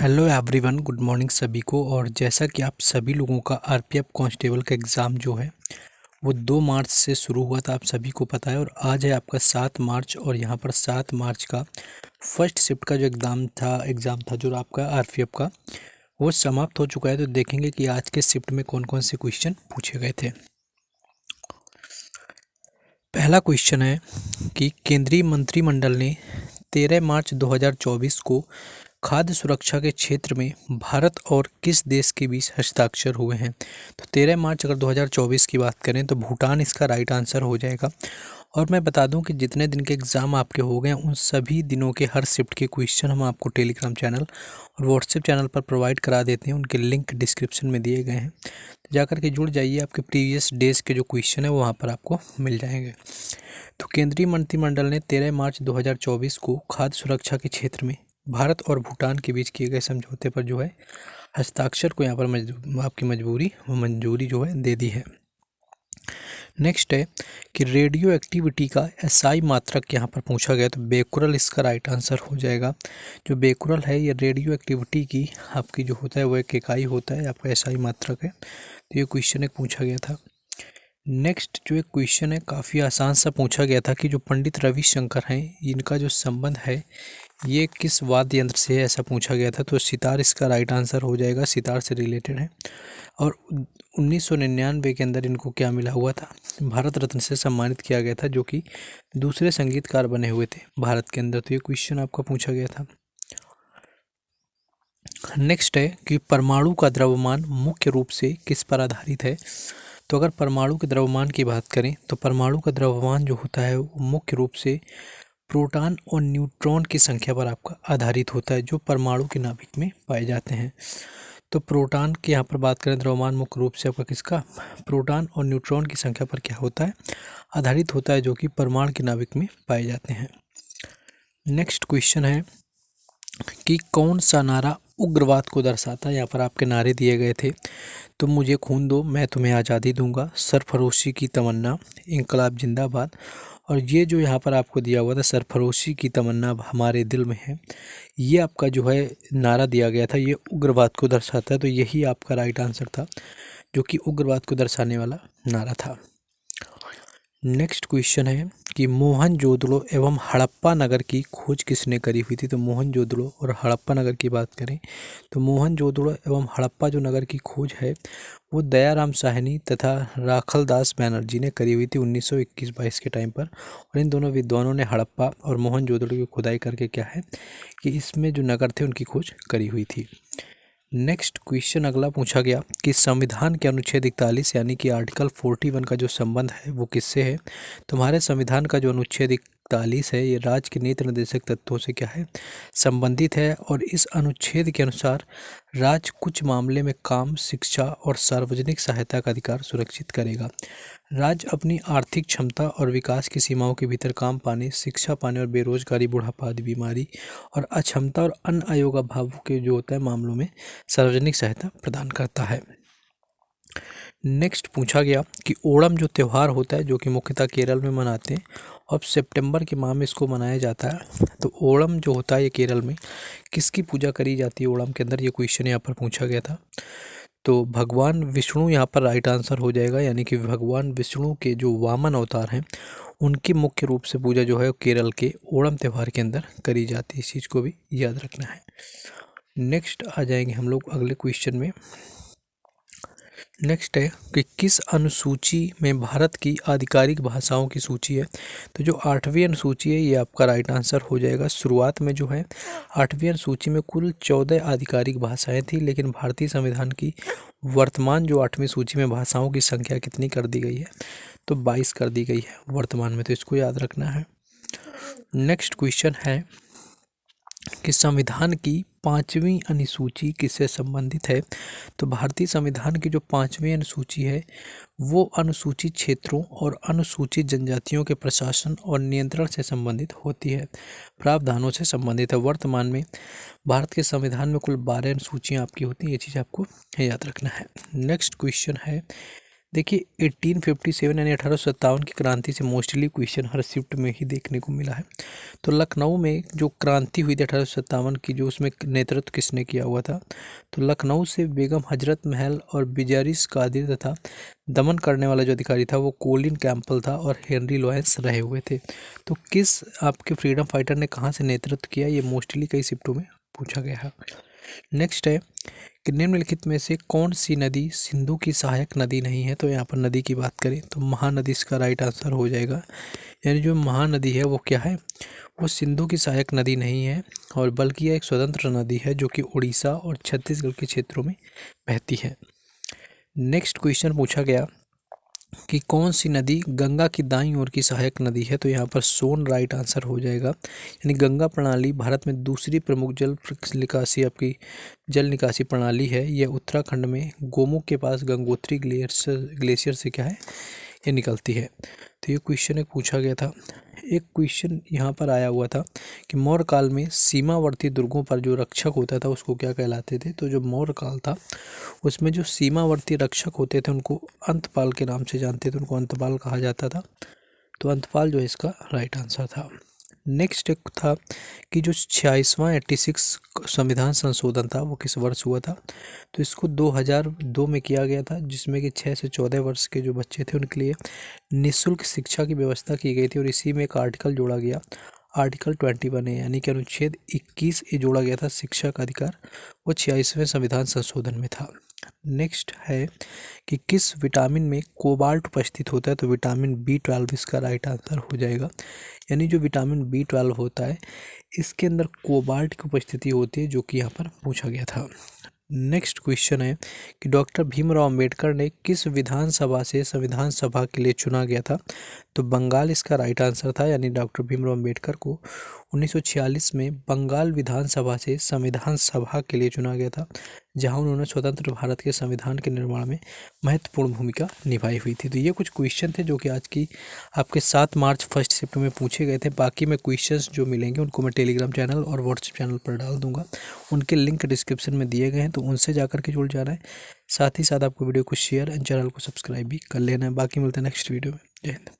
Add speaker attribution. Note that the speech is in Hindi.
Speaker 1: हेलो एवरीवन, गुड मॉर्निंग सभी को। और जैसा कि आप सभी लोगों का आरपीएफ कांस्टेबल का एग्ज़ाम जो है वो 2 मार्च से शुरू हुआ था, आप सभी को पता है। और आज है आपका 7 मार्च और यहाँ पर 7 मार्च का फर्स्ट शिफ्ट का जो एग्ज़ाम था जो आपका आरपीएफ का, वो समाप्त हो चुका है। तो देखेंगे कि आज के शिफ्ट में कौन कौन से क्वेश्चन पूछे गए थे। पहला क्वेश्चन है कि केंद्रीय मंत्रिमंडल ने 13 मार्च 2024 को खाद्य सुरक्षा के क्षेत्र में भारत और किस देश के बीच हस्ताक्षर हुए हैं। तो 13 मार्च अगर 2024 की बात करें तो भूटान इसका राइट आंसर हो जाएगा। और मैं बता दूं कि जितने दिन के एग्ज़ाम आपके हो गए उन सभी दिनों के हर शिफ्ट के क्वेश्चन हम आपको टेलीग्राम चैनल और व्हाट्सएप चैनल पर प्रोवाइड करा देते हैं। उनके लिंक डिस्क्रिप्शन में दिए गए हैं, तो जाकर के जुड़ जाइए। आपके प्रीवियस डेज के जो क्वेश्चन है वो वहाँ पर आपको मिल जाएंगे। तो केंद्रीय मंत्रिमंडल ने 13 मार्च 2024 को खाद्य सुरक्षा के क्षेत्र में भारत और भूटान के बीच किए गए समझौते पर जो है हस्ताक्षर को यहाँ पर आपकी मंजूरी जो है दे दी है। नेक्स्ट है कि रेडियो एक्टिविटी का एसआई मात्रक यहाँ पर पूछा गया, तो बेकुरल इसका राइट आंसर हो जाएगा। जो बेकुरल है ये रेडियो एक्टिविटी की आपकी जो होता है वो एक इकाई होता है, आपका एसआई मात्रक है। तो ये क्वेश्चन एक पूछा गया था। नेक्स्ट जो एक क्वेश्चन है काफ़ी आसान सा पूछा गया था कि जो पंडित रविशंकर हैं इनका जो संबंध है ये किस वाद्य यंत्र से है, ऐसा पूछा गया था। तो सितार इसका राइट आंसर हो जाएगा, सितार से रिलेटेड है। और 1999 के अंदर इनको क्या मिला हुआ था, भारत रत्न से सम्मानित किया गया था, जो कि दूसरे संगीतकार बने हुए थे भारत के अंदर। तो ये क्वेश्चन आपका पूछा गया था। नेक्स्ट है कि परमाणु का द्रव्यमान मुख्य रूप से किस पर आधारित है। तो अगर परमाणु के द्रव्यमान की बात करें तो परमाणु का द्रव्यमान जो होता है वो मुख्य रूप से प्रोटॉन और न्यूट्रॉन की संख्या पर आपका आधारित होता है, जो परमाणु के नाभिक में पाए जाते हैं। तो प्रोटॉन की यहाँ पर बात करें द्रव्यमान मुख्य रूप से आपका किसका, प्रोटॉन और न्यूट्रॉन की संख्या पर क्या होता है, आधारित होता है, जो कि परमाणु के नाभिक में पाए जाते हैं। नेक्स्ट क्वेश्चन है कि कौन सा नारा उग्रवाद को दर्शाता है। यहाँ पर आपके नारे दिए गए थे, तुम मुझे खून दो मैं तुम्हें आज़ादी दूंगा, सरफरोशी की तमन्ना, इंकलाब जिंदाबाद। और ये जो यहाँ पर आपको दिया हुआ था सरफरोशी की तमन्ना हमारे दिल में है, ये आपका जो है नारा दिया गया था, ये उग्रवाद को दर्शाता है। तो यही आपका राइट आंसर था, जो कि उग्रवाद को दर्शाने वाला नारा था। नेक्स्ट क्वेश्चन है कि मोहनजोदड़ो एवं हड़प्पा नगर की खोज किसने करी हुई थी। तो मोहनजोदड़ो और हड़प्पा नगर की बात करें तो मोहनजोदड़ो एवं हड़प्पा जो नगर की खोज है वो दयाराम साहनी तथा राखलदास बैनर्जी ने करी हुई थी 1921-22 के टाइम पर। और इन दोनों विद्वानों ने हड़प्पा और मोहनजोदड़ो की खुदाई करके क्या है कि इसमें जो नगर थे उनकी खोज करी हुई थी। नेक्स्ट क्वेश्चन अगला पूछा गया कि संविधान के अनुच्छेद 41 यानी कि आर्टिकल 41 का जो संबंध है वो किससे है। तो हमारे संविधान का जो अनुच्छेद 41 है ये राज्य के नीति निर्देशक तत्वों से क्या है, संबंधित है। और इस अनुच्छेद के अनुसार राज्य कुछ मामले में काम, शिक्षा और सार्वजनिक सहायता का अधिकार सुरक्षित करेगा। राज्य अपनी आर्थिक क्षमता और विकास की सीमाओं के भीतर काम पाने, शिक्षा पाने और बेरोजगारी, बुढ़ापा आदि बीमारी और अक्षमता और अन्य अयोगाभाव के जो होता है मामलों में सार्वजनिक सहायता प्रदान करता है। नेक्स्ट पूछा गया कि ओणम जो त्यौहार होता है जो कि मुख्यतः केरल में मनाते हैं और सितंबर के माह में इसको मनाया जाता है। तो ओणम जो होता है ये केरल में किसकी पूजा करी जाती है ओणम के अंदर, ये क्वेश्चन यहाँ पर पूछा गया था। तो भगवान विष्णु यहाँ पर राइट आंसर हो जाएगा, यानी कि भगवान विष्णु के जो वामन अवतार हैं उनकी मुख्य रूप से पूजा जो है केरल के ओणम त्यौहार के अंदर करी जाती है। इस चीज़ को भी याद रखना है। नेक्स्ट आ जाएंगे हम लोग अगले क्वेश्चन में। नेक्स्ट है कि किस अनुसूची में भारत की आधिकारिक भाषाओं की सूची है। तो जो 8वीं अनुसूची है ये आपका राइट आंसर हो जाएगा। शुरुआत में जो है 8वीं अनुसूची में कुल 14 आधिकारिक भाषाएं थी, लेकिन भारतीय संविधान की वर्तमान जो 8वीं सूची में भाषाओं की संख्या कितनी कर दी गई है, तो 22 कर दी गई है वर्तमान में, तो इसको याद रखना है। नेक्स्ट क्वेश्चन है कि संविधान की 5वीं अनुसूची किससे संबंधित है। तो भारतीय संविधान की जो 5वीं अनुसूची है वो अनुसूचित क्षेत्रों और अनुसूचित जनजातियों के प्रशासन और नियंत्रण से संबंधित होती है, प्रावधानों से संबंधित है। वर्तमान में भारत के संविधान में कुल 12 अनुसूचियाँ आपकी होती हैं, ये चीज़ आपको याद रखना है। नेक्स्ट क्वेश्चन है देखिए 1857 यानी 1857 की क्रांति से मोस्टली क्वेश्चन हर शिफ्ट में ही देखने को मिला है। तो लखनऊ में जो क्रांति हुई थी 1857 की, जो उसमें नेतृत्व किसने किया हुआ था, तो लखनऊ से बेगम हजरत महल और बिजारिस कादिर तथा दमन करने वाला जो अधिकारी था वो कोलिन कैंपबेल था और हेनरी लॉरेंस रहे हुए थे। तो किस आपके फ्रीडम फाइटर ने कहाँ से नेतृत्व किया, ये मोस्टली कई शिफ्टों में पूछा गया है। नेक्स्ट है कि निम्नलिखित में से कौन सी नदी सिंधु की सहायक नदी नहीं है। तो यहाँ पर नदी की बात करें तो महानदी इसका राइट आंसर हो जाएगा। यानी जो महानदी है वो क्या है, वो सिंधु की सहायक नदी नहीं है और बल्कि यह एक स्वतंत्र नदी है जो कि उड़ीसा और छत्तीसगढ़ के क्षेत्रों में बहती है। नेक्स्ट क्वेश्चन पूछा गया कि कौन सी नदी गंगा की दाईं ओर की सहायक नदी है। तो यहाँ पर सोन राइट आंसर हो जाएगा। यानी गंगा प्रणाली भारत में दूसरी प्रमुख जल निकासी प्रणाली है। यह उत्तराखंड में गोमुख के पास गंगोत्री ग्लेशियर से क्या है, ये निकलती है। तो ये क्वेश्चन एक पूछा गया था। एक क्वेश्चन यहाँ पर आया हुआ था कि मौर्य काल में सीमावर्ती दुर्गों पर जो रक्षक होता था उसको क्या कहलाते थे। तो जो मौर्य काल था उसमें जो सीमावर्ती रक्षक होते थे उनको अंतपाल के नाम से जानते थे, उनको अंतपाल कहा जाता था। तो अंतपाल जो है इसका राइट आंसर था। नेक्स्ट एक था कि जो 86वां 86 संविधान संशोधन था वो किस वर्ष हुआ था। तो इसको 2002 में किया गया था, जिसमें कि 6 से 14 वर्ष के जो बच्चे थे उनके लिए निःशुल्क शिक्षा की व्यवस्था की गई थी और इसी में एक आर्टिकल जोड़ा गया, आर्टिकल 21 है, यानी कि अनुच्छेद 21 ये जोड़ा गया था शिक्षा का अधिकार, वो 86वें संविधान संशोधन में था। नेक्स्ट है कि किस विटामिन में कोबाल्ट उपस्थित होता है। तो विटामिन B12 इसका राइट आंसर हो जाएगा। यानी जो विटामिन B12 होता है इसके अंदर कोबाल्ट की उपस्थिति होती है, जो कि यहाँ पर पूछा गया था। नेक्स्ट क्वेश्चन है कि डॉक्टर भीमराव अंबेडकर ने किस विधानसभा से संविधान सभा के लिए चुना गया था। तो बंगाल इसका राइट आंसर था। यानी डॉक्टर भीमराव अंबेडकर को 1946 में बंगाल विधानसभा से संविधान सभा के लिए चुना गया था, जहां उन्होंने स्वतंत्र भारत के संविधान के निर्माण में महत्वपूर्ण भूमिका निभाई हुई थी। तो ये कुछ क्वेश्चन थे जो कि आज की आपके 7 मार्च फर्स्ट शिफ्ट में पूछे गए थे। बाकी मैं क्वेश्चंस जो मिलेंगे उनको मैं टेलीग्राम चैनल और व्हाट्सएप चैनल पर डाल दूंगा, उनके लिंक डिस्क्रिप्शन में दिए गए हैं, तो उनसे जाकर के जुड़ जाना है। साथ ही साथ आपको वीडियो को शेयर एंड चैनल को सब्सक्राइब भी कर लेना है। बाकी मिलते हैं नेक्स्ट वीडियो में। जय हिंद।